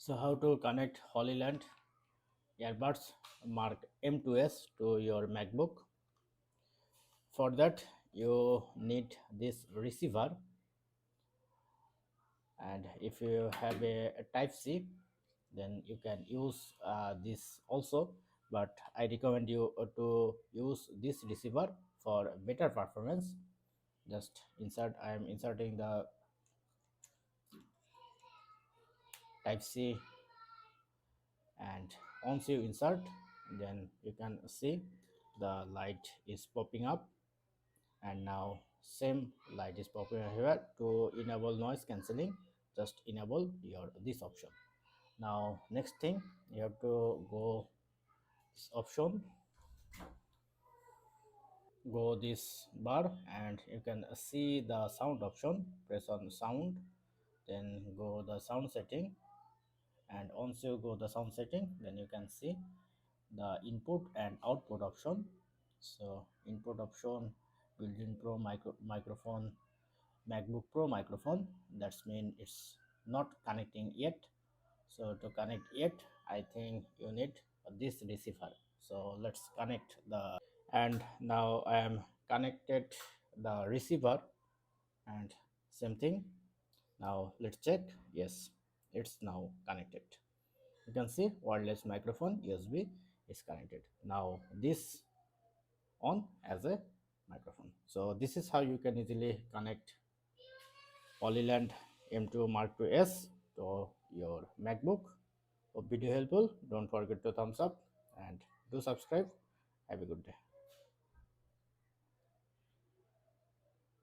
So how to connect Hollyland earbuds Mark M2S to your MacBook? For that you need this receiver, and if you have a type C then you can use this also, but I recommend you to use this receiver for better performance. Just insert, I am inserting the type C, and once you insert then you can see the light is popping up, and now same light is popping up here. To enable noise cancelling, just enable your this option. Now next thing, you have to go this option, go this bar, and you can see the sound option. Press on sound, then go the sound setting, and once you go the sound setting then you can see the input and output option. So input option, built-in pro microphone, MacBook Pro microphone, that's mean it's not connecting yet. So to connect yet, I think you need this receiver. So let's connect the, and now I am connected the receiver, and same thing. Now let's check. Yes, it's now connected. You can see wireless microphone USB is connected. Now this on as a microphone. So this is how you can easily connect Hollyland M2 Mark II-S to your MacBook. Hope video helpful. Don't forget to thumbs up and do subscribe. Have a good day.